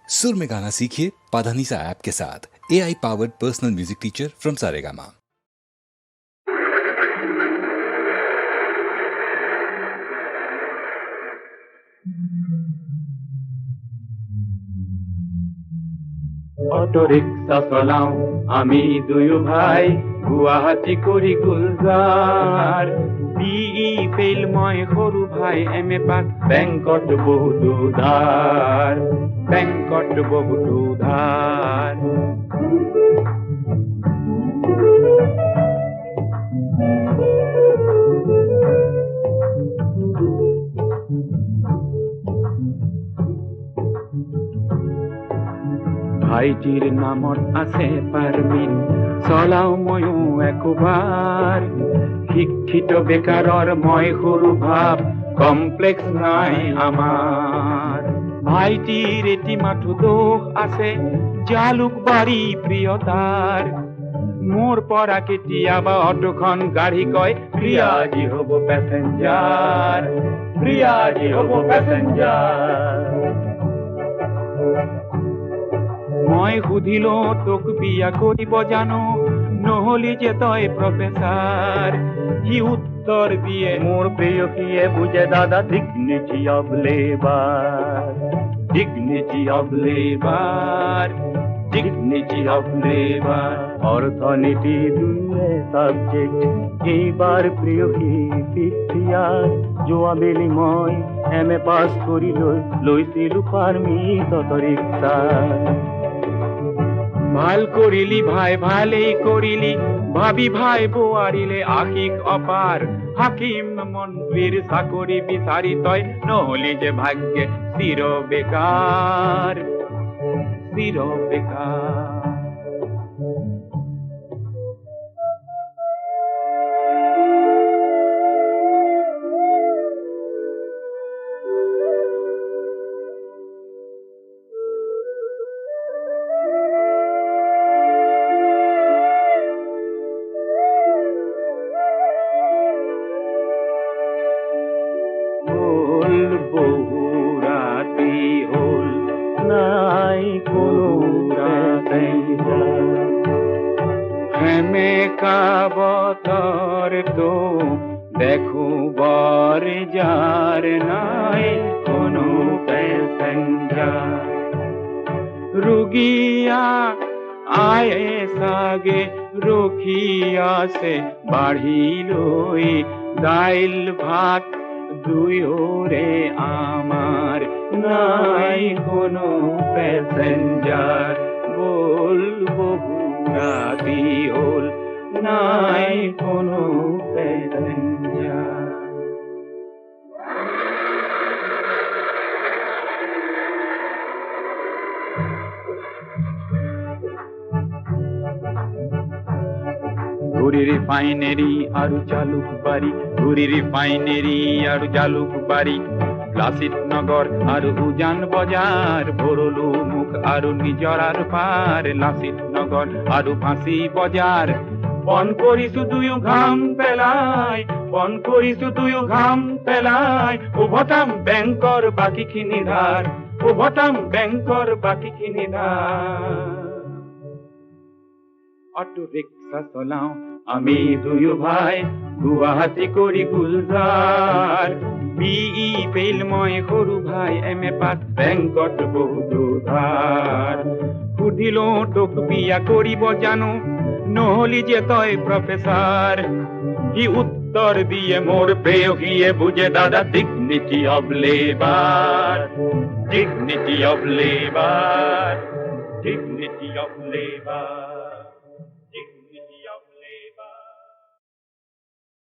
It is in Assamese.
सुर में गाना सीखिए पाधानीसा ऐप के साथ। AI powered personal music teacher from Saregama. Auto rickshaw চলাও আমি দুই ভাই, গুৱাহাটী কৰি গুলজাৰ। বিই ফেইল মই সৰু ভাই, MA পাছ বেংকত বহুতো ধাৰ, বেংকত বহুতো ধাৰ। ভাইটিৰ নামত আছে পাৰমিন, চলাও ময়ো একোবাৰ। শিক্ষিত বেকাৰৰ মই সৰু ভাব, কমপ্লেক্স নাই আমাৰ। ভাইটিৰ এটি মাথো দোষ আছে, জালুকবাৰী প্ৰিয় তাৰ। মোৰ পৰা কেতিয়াবা অটোখন গাড়ী কয়, প্ৰিয়াজী হ'ব পেচেঞ্জাৰ, প্ৰিয়াজী হ'ব পেচেঞ্জাৰ। মই সুধিলো তোক বিয়া কৰিব জানো, নহলি যে তই প্ৰফেচাৰ। সি উত্তৰ দিয়ে, মোৰ প্ৰেয়সীয়ে বুজে দাদা dignity of labour, dignity of labour, dignity of labour. অৰ্থনীতি দুয়ে ছাবজেক্ট, এইবাৰ প্ৰেয়সী ফিফথ ইয়াৰ। যোৱাবেলি মই MA পাছ কৰি লৈছিলো পাৰমিট অটো ৰিক্সা। ভাল কৰিলি ভাই ভালেই কৰিলি, ভাবি ভাই বোৱাৰিলে আশিক অপাৰ। হাকিম মন্ত্ৰীৰ চাকৰি বিচাৰি তই নহলি যে ভাগ্যে চিৰ বেকাৰ, চিৰ বেকাৰ। বহু রাতি হল, নাই কোনো পেচেঞ্জার। হেমেকা বতর তো দেখো বার যার, নাই কোনো পেসেঞ্জার। রুগিয়া আয়ে সাগে রখিয়াছে বাঢ়ি লৈ, দাইল ভাত দুয়োৰে আমাৰ, নাই কোনো পেচেঞ্জাৰ। বল বহু ৰাতি হ'ল, নাই কোনো পেচেঞ্জাৰ। ধুৰি ৰিফাইনেৰী আৰু জালুকবাৰী, ধুৰি ৰিফাইনেৰী আৰু জালুকবাৰী। লাচিত নগৰ আৰু উজান বজাৰ, ভৰলু মুখ আৰু নিজৰাৰ পাৰ। লাচিত নগৰ আৰু ফাঁচী বজাৰ। বন কৰিছো দুয়ো ঘাম পেলাই, বন কৰিছো দুয়ো ঘাম পেলাই। উভতাম বেংকৰ বাকীখিনি ধাৰ, উভতাম বেংকৰ বাকীখিনি ধাৰ। অটো ৰিক্সা চলাও আমি দুয়ো ভাই, গুৱাহাটী কৰি গুলজাৰ। বিই ফেইল মই সৰু ভাই, MA পাছ বেংকত বহুতো ধাৰ। সুধিলো তোক বিয়া কৰিব জানো, নহলি যে তই প্ৰফেচাৰ। সি উত্তৰ দিয়ে, মোৰ প্ৰেয়সীয়ে বুজে দাদা dignity of labour, dignity of labour, dignity of labour.